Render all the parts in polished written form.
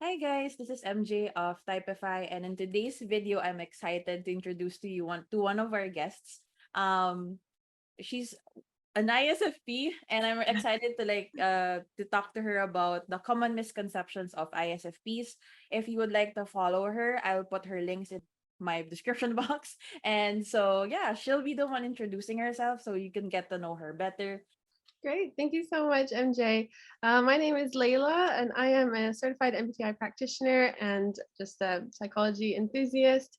Hi guys, this is MJ of Typify, and in today's video, I'm excited to introduce to you one of our guests. Um, she's an ISFP, and I'm excited to to talk to her about the common misconceptions of ISFPs. If you would like to follow her, I'll put her links in my description box. And so yeah, she'll be the one introducing herself, so you can get to know her better. Great. Thank you so much, MJ. My name is Layla, and I am a certified MBTI practitioner and just a psychology enthusiast.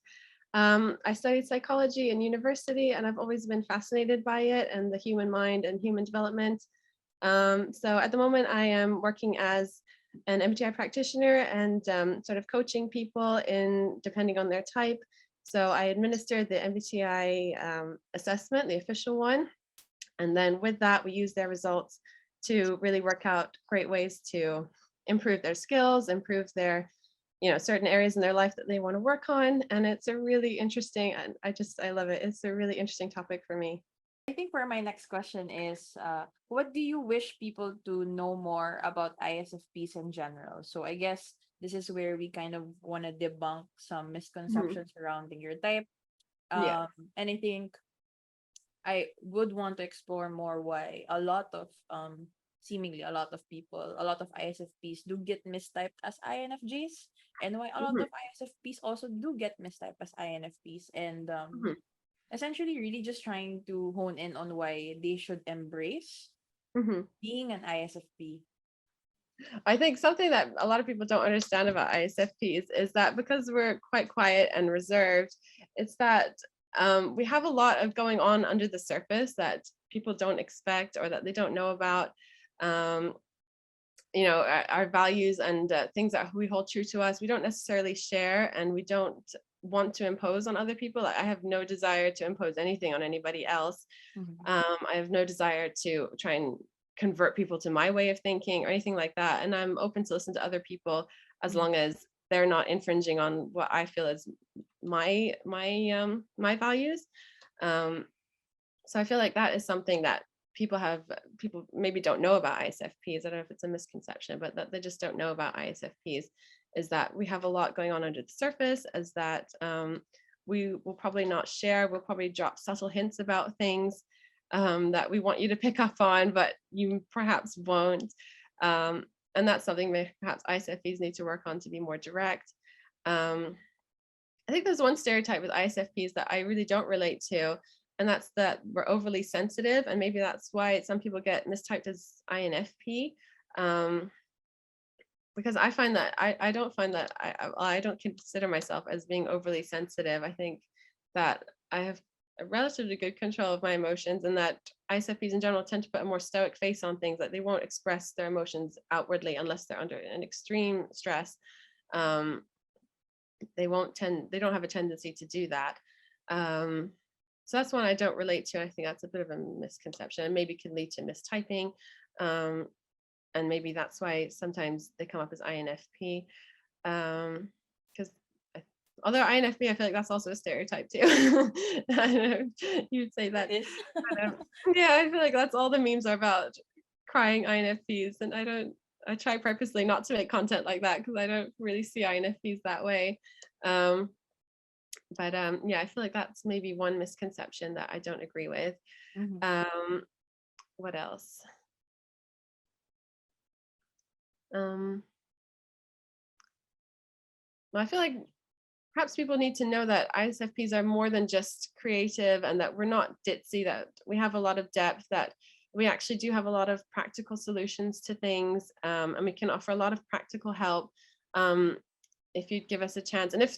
I studied psychology in university, and I've always been fascinated by it and the human mind and human development. So at the moment, I am working as an MBTI practitioner and sort of coaching people in depending on their type. So I administer the MBTI assessment, the official one, and then with that, we use their results to really work out great ways to improve their skills, improve their, certain areas in their life that they want to work on. And it's a really interesting, and I love it. It's a really interesting topic for me. I think for my next question is, what do you wish people to know more about ISFPs in general? So I guess this is where we kind of want to debunk some Mhm. misconceptions surrounding your type. Yeah. And I think I would want to explore more why seemingly a lot of people, a lot of ISFPs do get mistyped as INFJs, and why a lot Mhm. of ISFPs also do get mistyped as INFPs, and Mhm. essentially really just trying to hone in on why they should embrace Mhm. being an ISFP. I think something that a lot of people don't understand about ISFPs is that because we're quite quiet and reserved, it's that we have a lot of going on under the surface that people don't expect or that they don't know about. Um, our values and things that we hold true to us, we don't necessarily share, and we don't want to impose on other people. I have no desire to impose anything on anybody else. Mhm. I have no desire to try and convert people to my way of thinking or anything like that. And I'm open to listen to other people as Mhm. long as they're not infringing on what I feel is my values. Um, so I feel like that is something that people maybe don't know about ISFPs. I don't know if it's a misconception, but that they just don't know about ISFPs is that we have a lot going on under the surface, is that we will probably not share. We'll probably drop subtle hints about things that we want you to pick up on, but you perhaps won't. Um, and that's something that perhaps ISFPs need to work on to be more direct. Um, I think there's one stereotype with ISFPs that I really don't relate to, and that's that we're overly sensitive, and maybe that's why some people get mistyped as INFP. Um, because I find that I don't find that I don't consider myself as being overly sensitive. I think that I have a relatively good control of my emotions, and that ISFPs in general tend to put a more stoic face on things. That they won't express their emotions outwardly unless they're under an extreme stress. Um, they don't have a tendency to do that. um, so that's one I don't relate to. I think that's a bit of a misconception and maybe can lead to mistyping. um, and maybe that's why sometimes they come up as INFP, because although INFP, I feel like that's also a stereotype too. I don't know, you'd say It that. is. But, yeah, I feel like that's all the memes are about, crying INFPs, and I try purposely not to make content like that because I don't really see INFPs that way. Um, but yeah, I feel like that's maybe one misconception that I don't agree with. Mhm. Um, what else? Um, well, I feel like perhaps people need to know that ISFPs are more than just creative, and that we're not ditzy, that we have a lot of depth, that we actually do have a lot of practical solutions to things, and we can offer a lot of practical help. Um, if you'd give us a chance, and if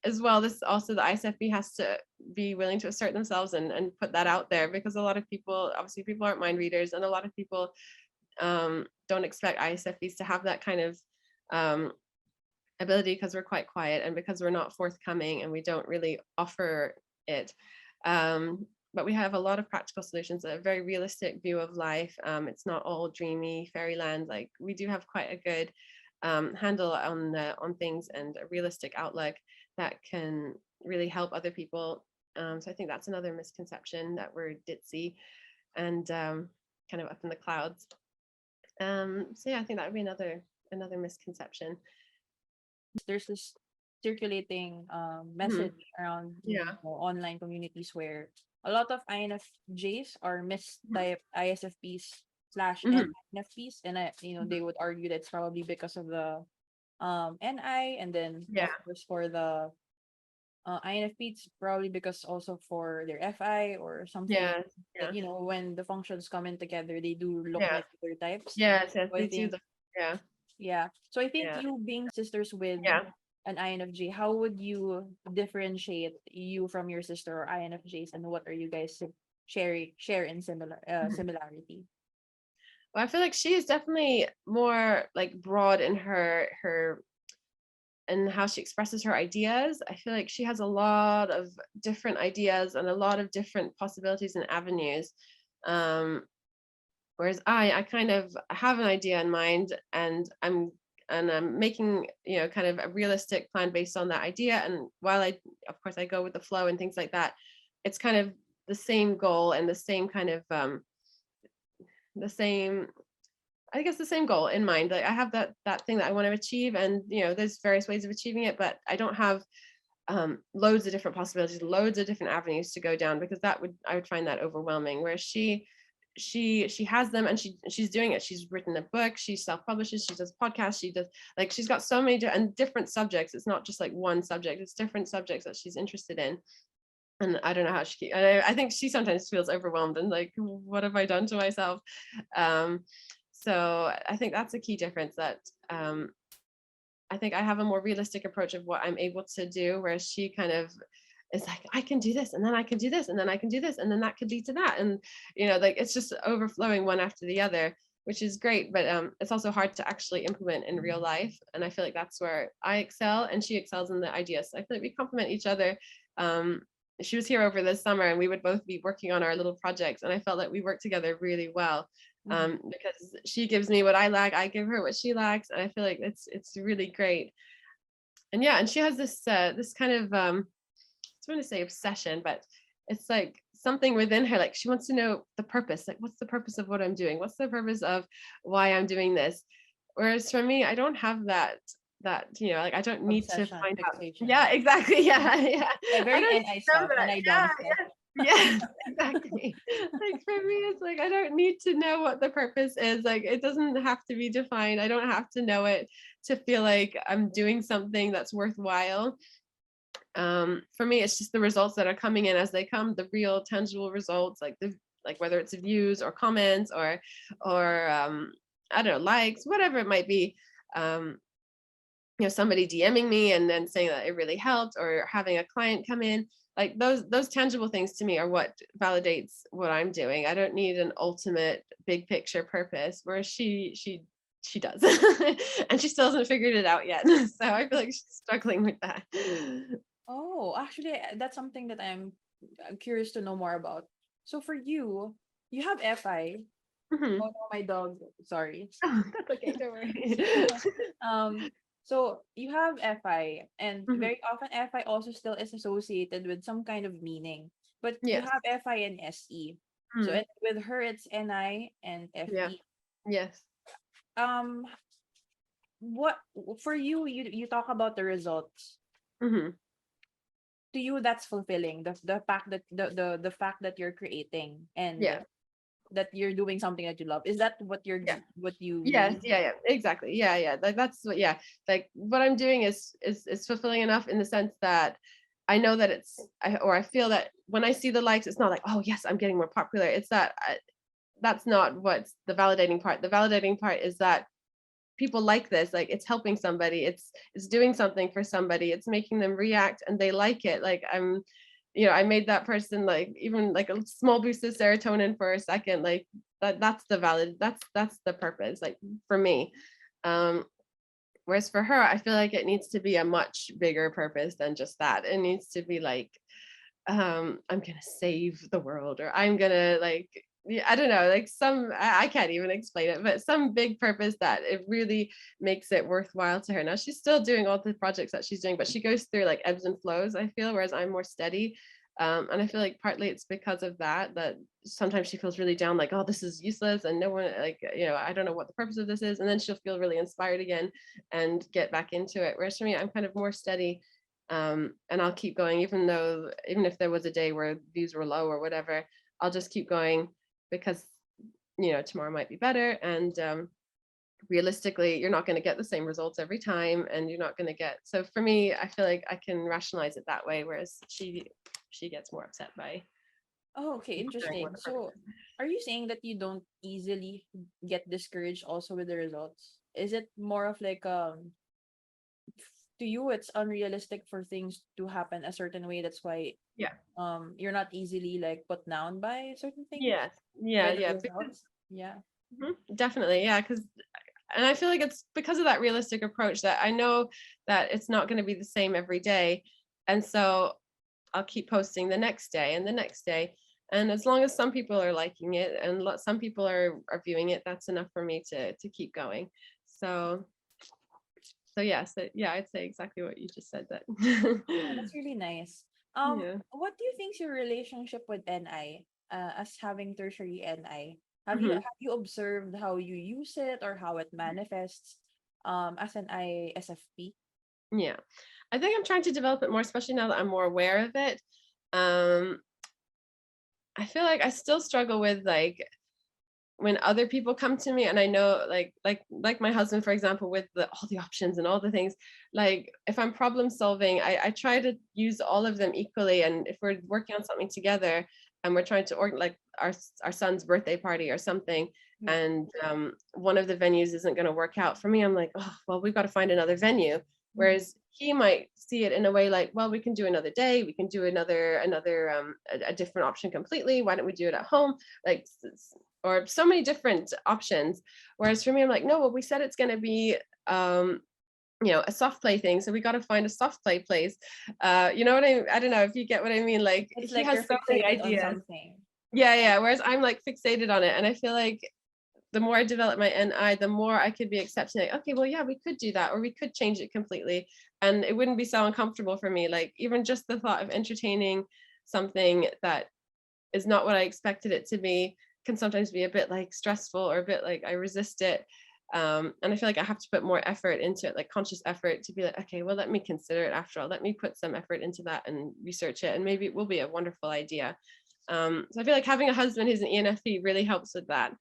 as well, this also, the ISFP has to be willing to assert themselves and put that out there, because a lot of people, obviously people aren't mind readers, and a lot of people don't expect ISFPs to have that kind of um, ability, because we're quite quiet and because we're not forthcoming and we don't really offer it. But we have a lot of practical solutions, a very realistic view of life. It's not all dreamy fairyland. Like, we do have quite a good handle on things, and a realistic outlook that can really help other people. So I think that's another misconception, that we're ditzy and kind of up in the clouds. So yeah, I think that would be another misconception. there's this circulating Mhm. message around Yeah. online communities where a lot of INFJs are Mhm. mistype ISFPs slash Mhm. NFPs, and Mhm. they would argue that's probably because of the NI, and then Yeah. of course for the INFP, it's probably because also for their FI or something Yes. that Yeah. when the functions come in together, they do look Yeah. like other types. Yes. Yes. So I They do think, the. Yeah. yeah. So I think Yeah. you being sisters with Yeah. an INFJ, how would you differentiate you from your sister or INFJs, and what are you guys share in Mhm. similarity? Well, I feel like she is definitely more like broad in her and how she expresses her ideas. I feel like she has a lot of different ideas and a lot of different possibilities and avenues. Um, Whereas I kind of have an idea in mind, and I'm making, kind of a realistic plan based on that idea. And while of course, I go with the flow and things like that, it's kind of the same goal and the same kind of the same I guess the same goal in mind. Like I have that thing that I want to achieve, and there's various ways of achieving it, but I don't have loads of different possibilities, loads of different avenues to go down, because I would find that overwhelming. Whereas she has them, and she's doing it. She's written a book, she self-publishes, she does podcasts, she does, like, she's got so many and different subjects. It's not just like one subject, it's different subjects that she's interested in. And I don't know how I think she sometimes feels overwhelmed and like, what have I done to myself? um so I think that's a key difference, that um I think I have a more realistic approach of what I'm able to do, whereas she kind of is like, I can do this, and then I can do this, and then I can do this, and then that could lead to that. And like, it's just overflowing one after the other, which is great, but it's also hard to actually implement in real life. And I feel like that's where I excel and she excels in the ideas. So I feel like we complement each other. Um, she was here over this summer, and we would both be working on our little projects, and I felt like we worked together really well, Mhm. because she gives me what I lack, I give her what she lacks, and I feel like it's really great. And yeah, and she has this kind of I want to say obsession, but it's like something within her. Like, she wants to know the purpose. Like, what's the purpose of what I'm doing? What's the purpose of why I'm doing this? Whereas for me, I don't have that, like, I don't need to Obsession, find out. fixation. Yeah, exactly. Yeah, yeah. Yeah, I very don't need NI to know stuff, that. NI Yeah, dom stuff. yeah. Yes, exactly. Like, for me, it's like, I don't need to know what the purpose is. Like, it doesn't have to be defined. I don't have to know it to feel like I'm doing something that's worthwhile. For me, it's just the results that are coming in as they come, the real tangible results, like whether it's views or comments or I don't know, likes, whatever it might be. um Somebody DMing me and then saying that it really helped, or having a client come in, like those tangible things to me are what validates what I'm doing. I don't need an ultimate big picture purpose, whereas she does. And she still hasn't figured it out yet. So I feel like she's struggling with that. Oh, actually, that's something that I'm curious to know more about. So for you, you have FI. Mhm. Oh no, my dog. Sorry. Oh, that's okay, don't worry. um, so you have FI, and Mhm. very often FI also still is associated with some kind of meaning. But you Yes. have FI and SE. So Mhm. with her, it's NI and Yeah. FE. Yes. Um, what for you? You talk about the results. Mhm. To you, that's fulfilling. The fact that the fact that you're creating, and Yeah. that you're doing something that you love. Is that Yeah. what you Yes. mean? Yeah. Yeah. Exactly. Yeah. Yeah. Like, that's what. Yeah. Like, what I'm doing is fulfilling enough, in the sense that I know that I feel that when I see the likes, it's not like, oh yes, I'm getting more popular. It's that that's not what's the validating part. The validating part is that people like this, like, it's helping somebody, it's doing something for somebody, it's making them react and they like it. Like, I made that person, like, even like a small boost of serotonin for a second. Like, that's the valid that's the purpose, like, for me. um Whereas for her, I feel like it needs to be a much bigger purpose than just that. It needs to be like, I'm gonna save the world, or I'm gonna, like, yeah, I don't know, like, I can't even explain it, but some big purpose that it really makes it worthwhile to her. Now she's still doing all the projects that she's doing, but she goes through like ebbs and flows, I feel, whereas I'm more steady. And I feel like partly it's because of that sometimes she feels really down, like, oh, this is useless and no one, like, I don't know what the purpose of this is. And then she'll feel really inspired again and get back into it. Whereas for me, I'm kind of more steady. And I'll keep going, even if there was a day where views were low or whatever, I'll just keep going because, tomorrow might be better. And realistically, you're not going to get the same results every time, and you're not going to get, so for me, I feel like I can rationalize it that way, whereas she gets more upset by Oh, okay, knowing what interesting. the purpose So, are you saying that you don't easily get discouraged also with the results? Is it more of like to you it's unrealistic for things to happen a certain way, that's why Yeah. you're not easily like put down by certain things, Yes. Yeah, by the yeah, because results? Yeah. definitely, yeah, because and I feel like it's because of that realistic approach that I know that it's not going to be the same every day, and so I'll keep posting the next day and the next day. And as long as some people are liking it and some people are viewing it, that's enough for me to keep going. So yeah, I'd say exactly what you just said that. Oh, that's really nice. Yeah. What do you think's your relationship with NI, as having tertiary NI? Hmm. Have you observed how you use it or how it manifests as an ISFP? Yeah. I think I'm trying to develop it more, especially now that I'm more aware of it. Um, I feel like I still struggle with like when other people come to me and I know like my husband, for example, with all the options and all the things, like if I'm problem solving, I try to use all of them equally. And if we're working on something together and we're trying to like our son's birthday party or something, Yeah. and one of the venues isn't going to work out for me, I'm like, oh well, we've got to find another venue. Mhm. Whereas he might see it in a way like, well, we can do another day, we can do a different option completely, why don't we do it at home, like, or so many different options. Whereas for me, I'm like, no, well, we said it's going to be, a soft play thing. So we got to find a soft play place. You know what I don't know if you get what I mean. Like It's he like you're has so many fixated on ideas. something. Yeah, yeah. Whereas I'm like fixated on it. And I feel like the more I develop my NI, the more I could be accepting, like, okay, well, yeah, we could do that, or we could change it completely. And it wouldn't be so uncomfortable for me. Like even just the thought of entertaining something that is not what I expected it to be can sometimes be a bit like stressful or a bit like I resist it. And I feel like I have to put more effort into it, like conscious effort to be like, okay, well, let me consider it after all. Let me put some effort into that and research it. And maybe it will be a wonderful idea. So I feel like having a husband who's an ENFP really helps with that,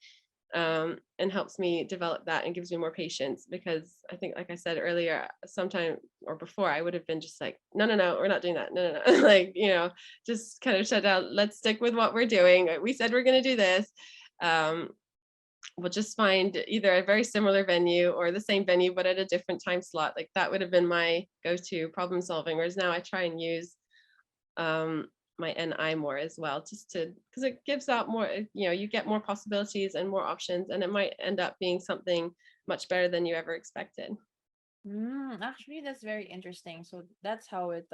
and helps me develop that and gives me more patience, because I think, like I said earlier, sometime or before, I would have been just like, no, no, no, we're not doing that. No, no, no. Like, just kind of shut down. Let's stick with what we're doing. We said we're going to do this. Um, we'll just find either a very similar venue or the same venue, but at a different time slot. Like that would have been my go-to problem solving. Whereas now I try and use um, my NI more as well, just to, because it gives out more, you get more possibilities and more options, and it might end up being something much better than you ever expected. Actually, that's very interesting. So that's how it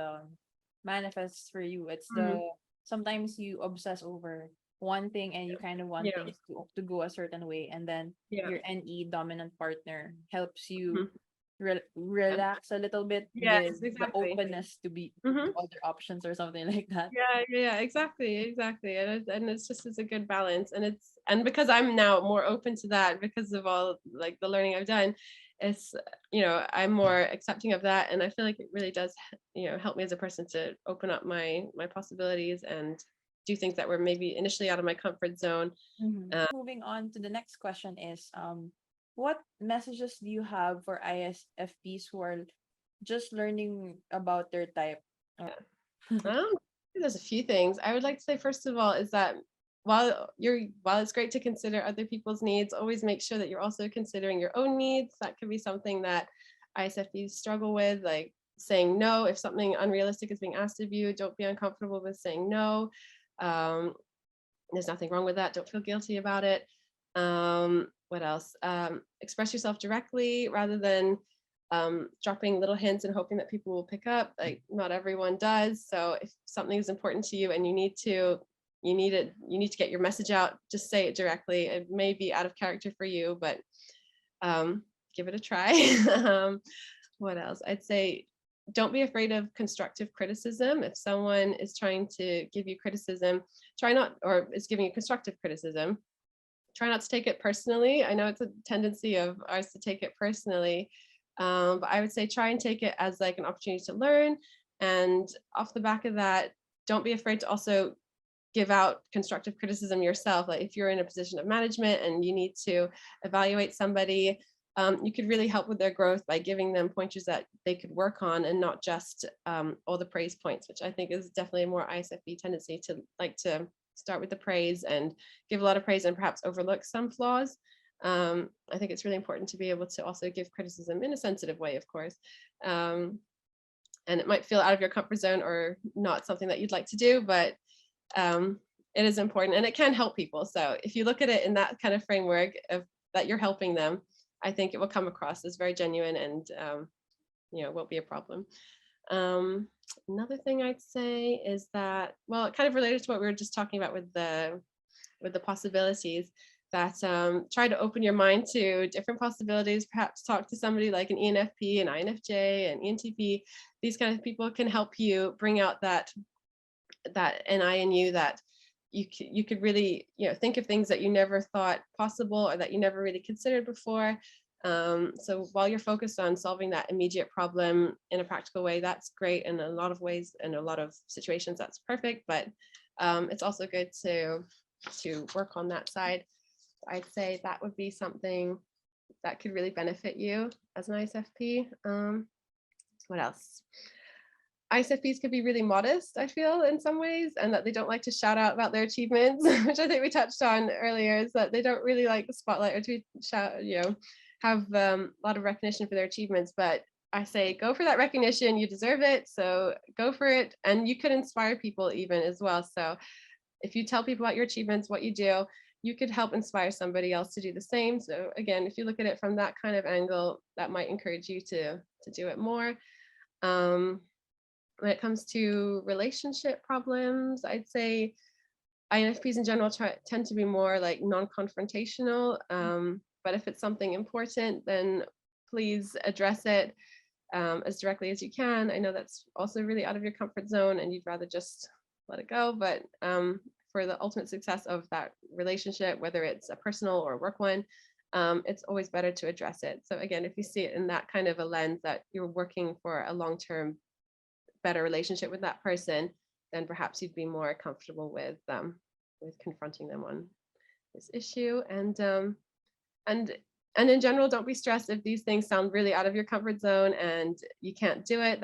manifests for you. It's Mhm. sometimes you obsess over one thing and you kind of want Yeah, things to go a certain way, and then yeah, your NE dominant partner helps you mhm. And relax a little bit yes, with the exactly. openness to be Hmm. other options or something like that. Yeah, yeah, yeah, exactly, exactly. And it's just, it's a good balance, and because I'm now more open to that because of all like the learning I've done, it's, I'm more accepting of that, and I feel like it really does, help me as a person to open up my possibilities and do things that were maybe initially out of my comfort zone. Moving on to the next question is what messages do you have for ISFPs who are just learning about their type? Uh, Um, there's a few things I would like to say. First of all, is that while it's great to consider other people's needs, always make sure that you're also considering your own needs. That could be something that ISFPs struggle with, like saying no if something unrealistic is being asked of you. Don't be uncomfortable with saying no. Um, there's nothing wrong with that. Don't feel guilty about it. What else? Express yourself directly rather than dropping little hints and hoping that people will pick up. Like not everyone does. So if something is important to you and you need to get your message out, just say it directly. It may be out of character for you, but give it a try. What else? I'd say don't be afraid of constructive criticism. If someone is trying to give you criticism, or is giving you constructive criticism, try not to take it personally. I know it's a tendency of ours to take it personally, but I would say try and take it as like an opportunity to learn. And off the back of that, don't be afraid to also give out constructive criticism yourself. Like if you're in a position of management and you need to evaluate somebody, you could really help with their growth by giving them pointers that they could work on, and not just all the praise points, which I think is definitely a more ISFP tendency to like to start with the praise and give a lot of praise and perhaps overlook some flaws. I think it's really important to be able to also give criticism in a sensitive way, of course. And it might feel out of your comfort zone or not something that you'd like to do, but it is important and it can help people. So if you look at it in that kind of framework of that you're helping them, I think it will come across as very genuine and won't be a problem. Another thing I'd say is that, well, it kind of related to what we were just talking about with the possibilities, that try to open your mind to different possibilities. Perhaps talk to somebody like an ENFP, an INFJ, an ENTP. These kind of people can help you bring out that NI in you, that you could really think of things that you never thought possible or that you never really considered before. So while you're focused on solving that immediate problem in a practical way, that's great. In a lot of ways, in a lot of situations, that's perfect. But it's also good to work on that side. I'd say that would be something that could really benefit you as an ISFP. What else? ISFPs could be really modest, I feel, in some ways, and that they don't like to shout out about their achievements, which I think we touched on earlier, is that they don't really like the spotlight or to shout, have a lot of recognition for their achievements. But I say, go for that recognition, you deserve it, so go for it. And you could inspire people even as well. So if you tell people about your achievements, what you do, you could help inspire somebody else to do the same. So again, if you look at it from that kind of angle, that might encourage you to do it more. When it comes to relationship problems, I'd say INFPs in general tend to be more like non-confrontational. But if it's something important, then please address it as directly as you can. I know that's also really out of your comfort zone and you'd rather just let it go, but for the ultimate success of that relationship, whether it's a personal or a work one, it's always better to address it. So again, if you see it in that kind of a lens that you're working for a long-term better relationship with that person, then perhaps you'd be more comfortable with confronting them on this issue. And in general, don't be stressed if these things sound really out of your comfort zone and you can't do it.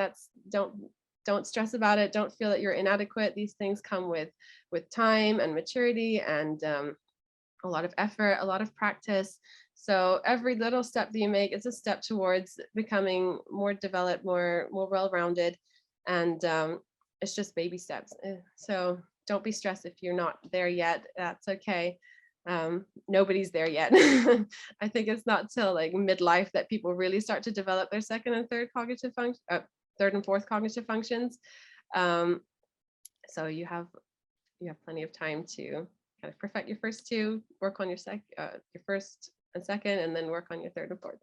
Don't stress about it. Don't feel that you're inadequate. These things come with time and maturity and a lot of effort, a lot of practice. So every little step that you make is a step towards becoming more developed, more well-rounded. And it's just baby steps. So don't be stressed if you're not there yet. That's okay. Nobody's there yet. I think it's not till like midlife that people really start to develop their second and third cognitive function, third and fourth cognitive functions. So you have plenty of time to kind of perfect your first two, work on your first and second, and then work on your third and fourth.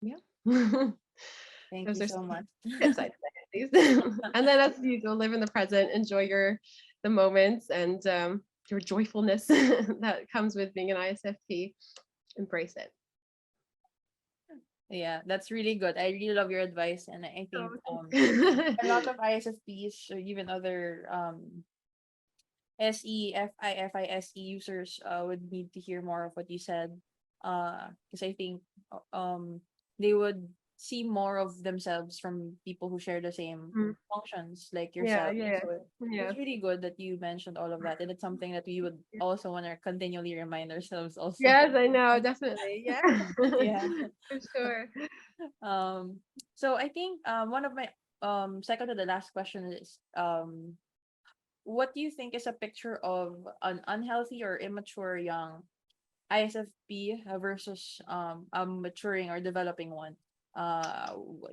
Yeah. Thank Those you are so much. tips I'd say at least. And then as usual, live in the present, enjoy the moments and your joyfulness that comes with being an ISFP. Embrace it. Yeah, that's really good. I really love your advice, and I think a lot of ISFPs or even other FISE users would need to hear more of what you said, because I think they would see more of themselves from people who share the same functions like yourself. Yeah. So it's really good that you mentioned all of that, and it's something that we would also want to continually remind ourselves also. Yes, I know, definitely. Yeah. Yeah. For sure. So I think one of my second to the last question is what do you think is a picture of an unhealthy or immature young ISFP versus a maturing or developing one?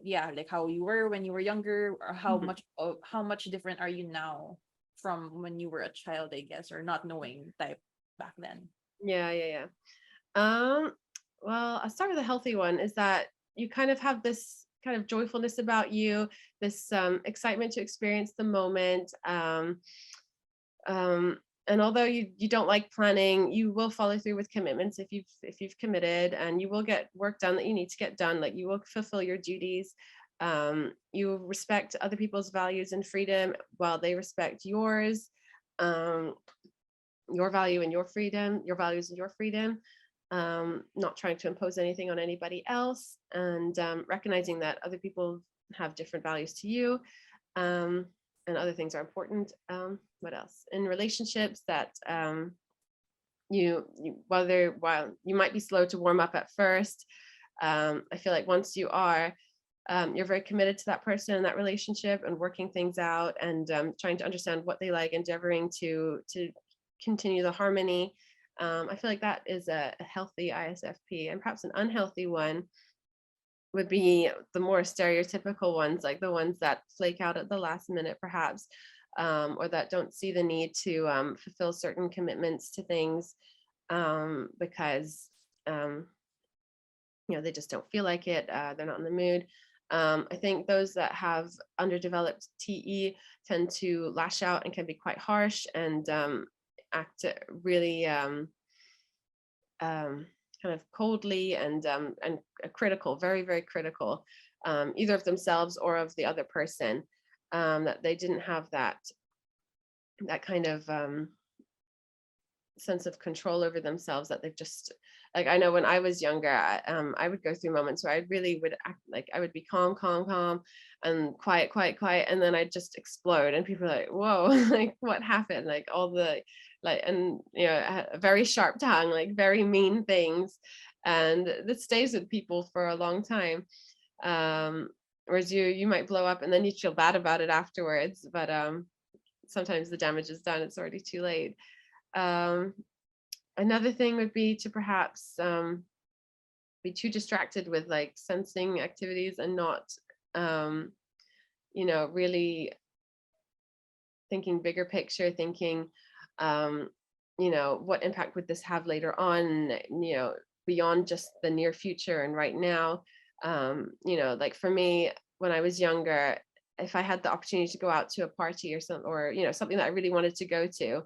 Yeah, like how you were when you were younger, or how much different are you now from when you were a child, I guess, or not knowing type back then? Yeah. Well, I'll start with a healthy one, is that you kind of have this kind of joyfulness about you, this excitement to experience the moment. And although you don't like planning, you will follow through with commitments if you've committed, and you will get work done that you need to get done. Like you will fulfill your duties. You will respect other people's values and freedom while they respect yours. Your value and your freedom, your values and your freedom. Not trying to impose anything on anybody else, and recognizing that other people have different values to you. And other things are important. What else? In relationships, that while you might be slow to warm up at first, I feel like once you are, you're very committed to that person and that relationship, and working things out, and trying to understand what they like, endeavoring to continue the harmony. I feel like that is a healthy ISFP, and perhaps an unhealthy one would be the more stereotypical ones, like the ones that flake out at the last minute, perhaps, or that don't see the need to fulfill certain commitments to things because they just don't feel like it. They're not in the mood. I think those that have underdeveloped TE tend to lash out and can be quite harsh, and act really kind of coldly and critical, very, very critical, either of themselves or of the other person, that they didn't have that kind of sense of control over themselves, that they've just, like, I know when I was younger, I would go through moments where I really would act like I would be calm, and quiet, and then I'd just explode, and people are like, whoa, like what happened? Like all the and a very sharp tongue, like very mean things, and this stays with people for a long time. Whereas you might blow up and then you feel bad about it afterwards, but sometimes the damage is done, it's already too late. Another thing would be to perhaps be too distracted with like sensing activities, and not really thinking bigger picture, thinking what impact would this have later on, beyond just the near future and right now. Like for me, when I was younger, if I had the opportunity to go out to a party or something, or something that I really wanted to go to,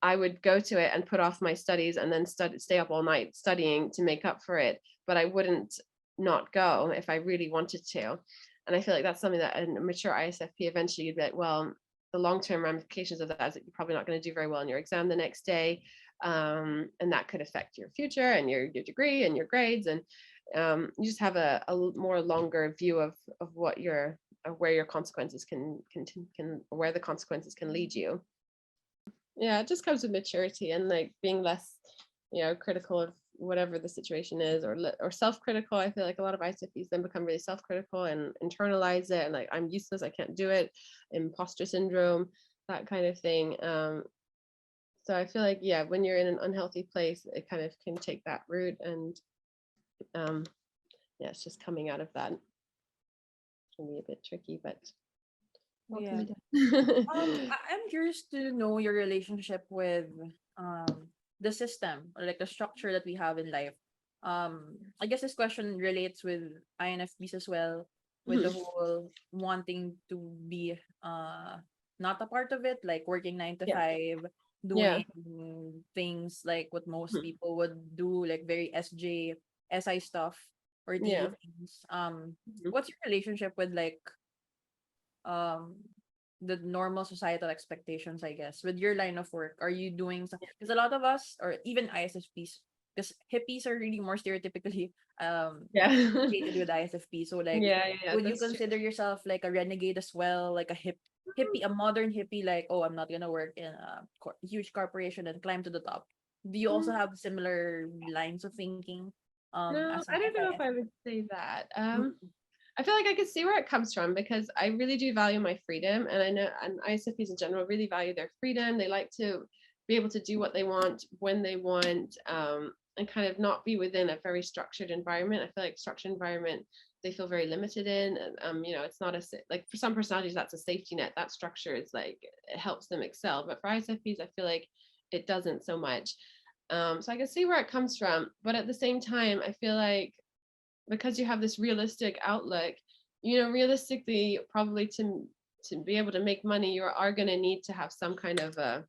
I would go to it and put off my studies, and then stay up all night studying to make up for it. But I wouldn't not go if I really wanted to. And I feel like that's something that a mature ISFP eventually you'd be like, well, the long-term ramifications of that is that you're probably not going to do very well in your exam the next day. And that could affect your future and your degree and your grades. And you just have a more longer view of what where your consequences can where the consequences can lead you. Yeah, it just comes with maturity and like being less, critical of whatever the situation is, or self-critical. I feel like a lot of ISFPs then become really self-critical and internalize it, and like, I'm useless, I can't do it, imposter syndrome, that kind of thing. So I feel like, yeah, when you're in an unhealthy place, it kind of can take that route, and it's just coming out of that can be a bit tricky, but Yeah. done. I'm curious to know your relationship with the system, or like the structure that we have in life. I guess this question relates with INFPs as well, with the whole wanting to be not a part of it, like working 9 to 5, Yeah. doing things like what most people would do, like very SI stuff, or Yeah. DE things. What's your relationship with like um the normal societal expectations, I guess, with your line of work? Are you doing some, because a lot of us, or even ISFPs, because hippies are really more stereotypically Yeah. associated with ISFP. So like, Yeah, would you that's true. consider yourself like a renegade as well, like a hippie, a modern hippie, like, oh, I'm not gonna work in a huge corporation and climb to the top? Do you also Mm, have similar lines of thinking No, as an I don't know if FIS? I would say that. Mm. I feel like I could see where it comes from, because I really do value my freedom, and I know, and ISFPs in general really value their freedom. They like to be able to do what they want when they want, and kind of not be within a very structured environment. I feel like structured environment they feel very limited in, and it's not like for some personalities that's a safety net. That structure is like, it helps them excel, but for ISFPs I feel like it doesn't so much. So I can see where it comes from, but at the same time I feel like, because you have this realistic outlook, realistically, probably to be able to make money, you are going to need to have some kind of a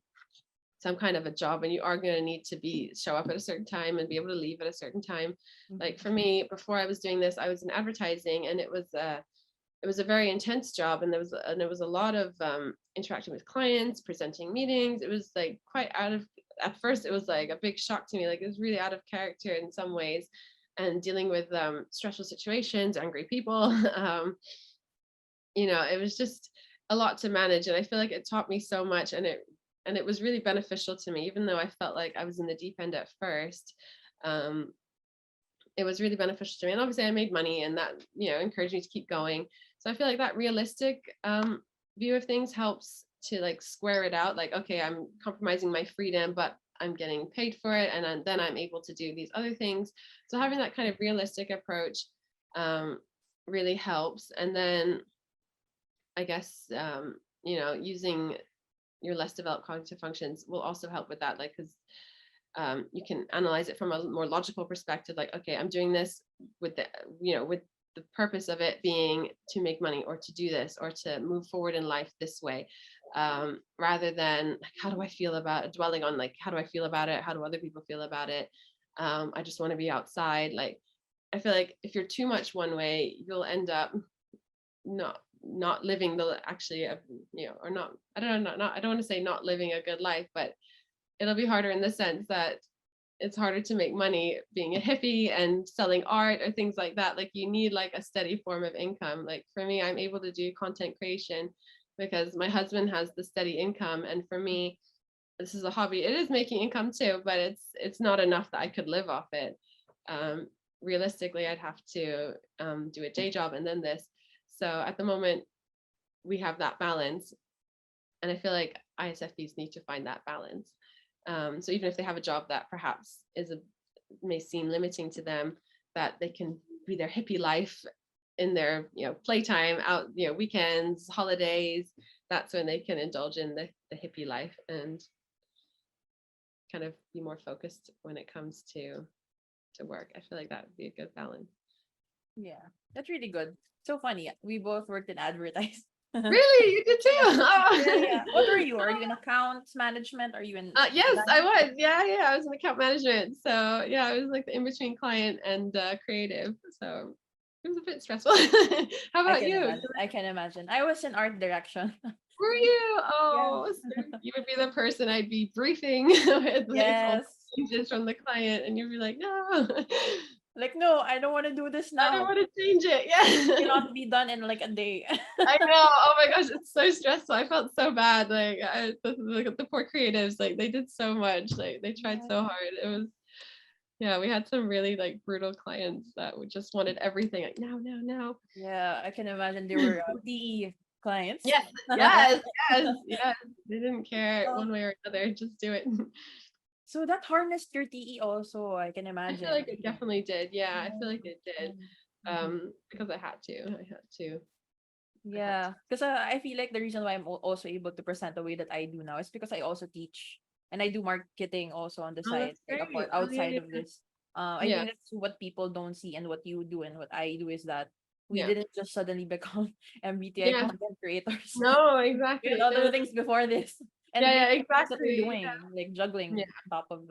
job, and you are going to need to show up at a certain time and be able to leave at a certain time. Like for me, before I was doing this, I was in advertising, and it was a very intense job, and there was a lot of interacting with clients, presenting meetings. It was like quite at first it was like a big shock to me. Like it was really out of character in some ways, and dealing with stressful situations, angry people. It was just a lot to manage, and I feel like it taught me so much, and it was really beneficial to me, even though I felt like I was in the deep end at first. It was really beneficial to me, and obviously I made money, and that encouraged me to keep going. So I feel like that realistic view of things helps to like square it out. Like, okay, I'm compromising my freedom, but I'm getting paid for it, and then I'm able to do these other things. So having that kind of realistic approach really helps. And then I guess using your less developed cognitive functions will also help with that, like, because you can analyze it from a more logical perspective, like, okay, I'm doing this with the purpose of it being to make money, or to do this, or to move forward in life this way, rather than like, how do I feel about it, dwelling on like, how do I feel about it, how do other people feel about it, I just want to be outside. Like, I feel like if you're too much one way, you'll end up not living or not, I don't know, not I don't want to say not living a good life, but it'll be harder in the sense that it's harder to make money being a hippie and selling art or things like that. Like, you need like a steady form of income. Like for me, I'm able to do content creation because my husband has the steady income, and for me, this is a hobby. It is making income too, but it's not enough that I could live off it. Realistically, I'd have to do a day job and then this. So at the moment, we have that balance, and I feel like ISFPs need to find that balance. So even if they have a job that perhaps may seem limiting to them, that they can be their hippie life in their playtime, out weekends, holidays. That's when they can indulge in the hippie life and kind of be more focused when it comes to work. I feel like that would be a good balance. Yeah, that's really good. So funny. We both worked in advertising. Really? You did too? Oh. Yeah. What were you? Are you in accounts management? Are you in Yes, I was. Yeah, I was in account management. So yeah, I was like the in-between client and creative. So it was a bit stressful. How about you? I can imagine. I was in art direction. Were you? Yeah. Oh, so you would be the person I'd be briefing with like all Yes. the changes from the client, and you'd be like, no, Like, no, I don't want to do this I don't now. want to change it. It Yeah. cannot be done in like a day. I know. Oh my gosh, it's so stressful. I felt so bad. Like the poor creatives, like they did so much. Like they tried so hard. It was, yeah, we had some really like brutal clients that just wanted everything like now, now, now. Yeah, I can imagine there were DE clients. Yes, yes, yes, yes. They didn't care one way or another. Just do it. So that harnessed your TE also, I can I imagine. feel like it definitely did. Yeah, I feel like it did. Mhm. Because I had to. I had to. Yeah, because I feel like the reason why I'm also able to present the way that I do now is because I also teach and I do marketing also on the Oh, side, that's like great. apart Oh yeah, outside yeah, of this. I yeah, think that's what people don't see, and what you do and what I do is that we yeah, didn't just suddenly become MBTI yeah. content creators. No, We had exactly. other No. things before this, and Yeah, the yeah, great thing is that we're exactly. doing like Yeah, juggling on top of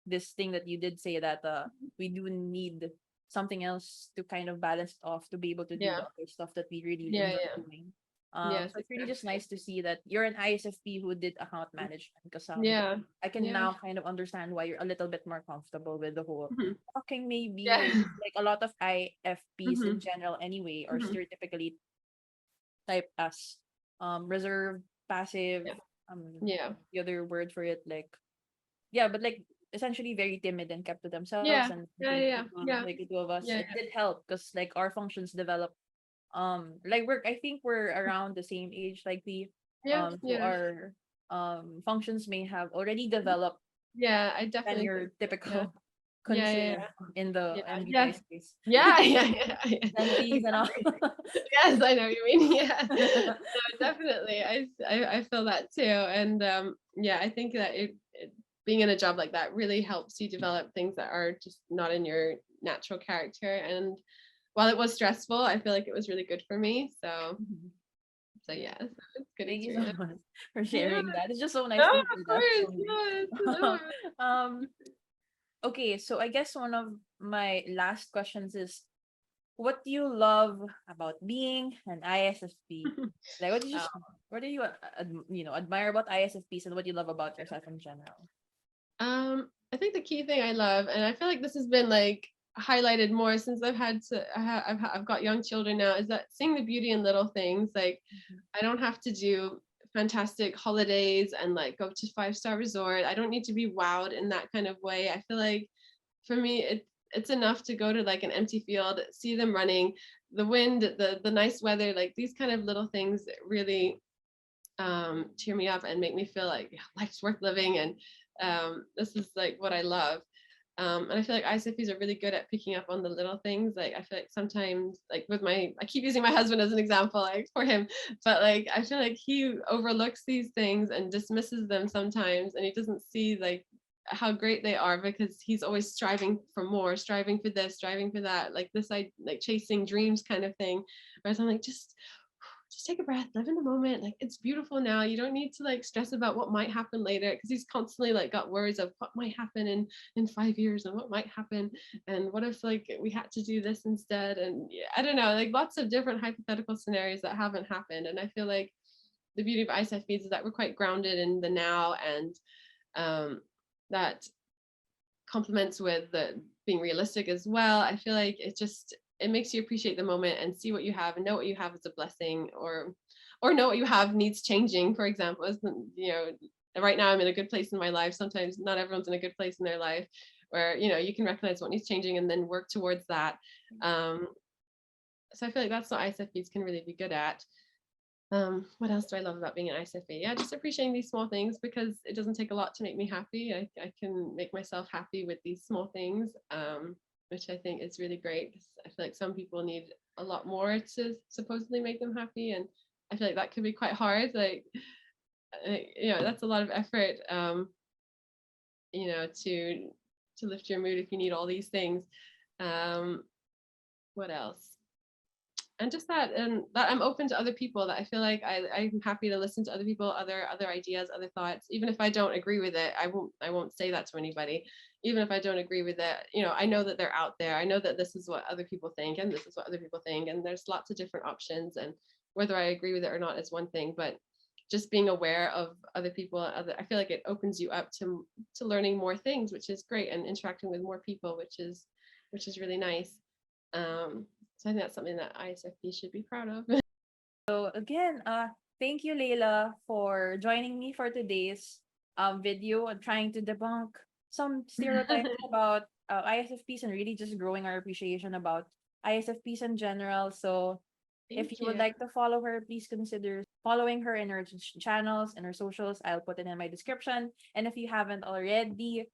this thing that you did say that we do need something else to kind of balance it off to be able to do yeah, the other stuff that we really yeah, enjoy yeah. doing. Yes, So it's really just exactly. nice to see that you're an ISFP who did account management, because Yeah, I can yeah. now kind of understand why you're a little bit more comfortable with the whole Mhm. talking, maybe Yeah. like a lot of IFPs in Mhm. general anyway are Mhm. stereotypically typed as reserved, passive, Yeah. um Yeah. the other word for it, like, yeah, but like essentially very timid and kept to themselves. Yeah. And I Yeah. think Yeah. Yeah. like the two of us, Yeah. it did help because like our functions develop, like we're I think we're around the same age, like we Yeah. so Yeah. our functions may have already developed Yeah. I than definitely think your so. Yeah. typical Yeah. Yeah. consumer in the Yeah. Yeah. MBTI space. Yeah. Yeah. Yeah. Yeah. Gen Zs and all. Exactly. Yes, I know what you mean. Yeah. No, definitely. I feel that too. And yeah, I think that being in a job like that really helps you develop things that are just not in your natural character. And while it was stressful, I feel like it was really good for me. Mhm. So yeah, so it's good Thank you so experience. much for Yeah, sharing that. It's just so nice no, to of hear that course, from yes, you. no. um, okay, so I guess one of my last questions is, what do you love about being an ISFP? Like, Oh, what do you admire about ISFPs, and what do you love about yourself in general? I think the key thing I love, and I feel like this has been like highlighted more since I've got young children now, is that seeing the beauty in little things. Like Mhm. I don't have to do fantastic holidays and like go to five-star resort. I don't need to be wowed in that kind of way. I feel like for me it's enough to go to like an empty field, see them running, the wind, the nice weather, like these kind of little things really cheer me up and make me feel like, yeah, life's worth living, and this is like what I love. And I feel like ISFPs are really good at picking up on the little things. Like I feel like sometimes, like with I keep using my husband as an example, like for him, but like I feel like he overlooks these things and dismisses them sometimes, and he doesn't see like how great they are because he's always striving for more, striving for this, striving for that, like this, I like chasing dreams kind of thing. Whereas I'm like, just take a breath, live in the moment. Like it's beautiful now. You don't need to like stress about what might happen later, because he's constantly like got worries of what might happen in 5 years and what might happen, and what if like we had to do this instead, and yeah, I don't know, like lots of different hypothetical scenarios that haven't happened. And I feel like the beauty of ISFPs is that we're quite grounded in the now, and that complements with the being realistic as well. I feel like it makes you appreciate the moment and see what you have and know what you have is a blessing, or know what you have needs changing. For example, right now I'm in a good place in my life. Sometimes not everyone's in a good place in their life, where you can recognize what needs changing and then work towards that. Um, so I feel like that's what ISFPs can really be good at. What else do I love about being an ISFP? Yeah, just appreciating these small things, because it doesn't take a lot to make me happy. I can make myself happy with these small things, which I think is really great. 'Cause I feel like some people need a lot more to supposedly make them happy, and I feel like that could be quite hard. Like, that's a lot of effort, to lift your mood if you need all these things. Um, what else? And just that I'm open to other people, that I feel like I'm happy to listen to other people, other ideas, other thoughts. Even if I don't agree with it, I won't say that to anybody. Even if I don't agree with it, I know that they're out there. I know that this is what other people think, and this is what other people think, and there's lots of different options, and whether I agree with it or not is one thing, but just being aware of other people, I feel like it opens you up to learning more things, which is great, and interacting with more people, which is really nice. So I think that's something that ISFP should be proud of. So again, thank you, Layla, for joining me for today's video and trying to debunk some stereotypes about ISFPs, and really just growing our appreciation about ISFPs in general. So if you Thank would you. like to follow her, please consider following her in her channels and her socials. I'll put it in my description. And if you haven't already,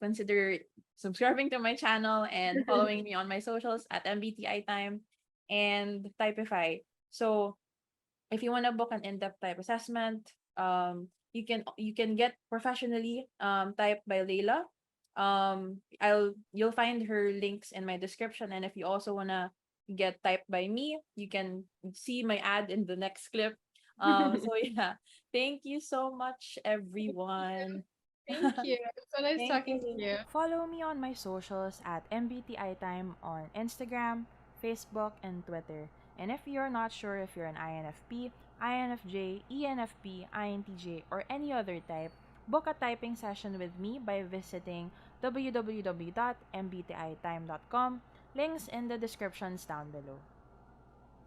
consider subscribing to my channel and following me on my socials at MBTI Time and Typeify. So if you want to book an in-depth type assessment, you can get professionally typed by Layla. You'll find her links in my description, and if you also wanna get typed by me, you can see my ad in the next clip. So yeah, thank you so much, everyone. Thank you. It's so nice Thank talking to you. you. Follow me on my socials at MBTI Time on Instagram, Facebook, and Twitter. And if you're not sure if you're an INFP, INFJ, ENFP, INTJ, or any other type, book a typing session with me by visiting www.mbtitime.com. Links in the descriptions down below.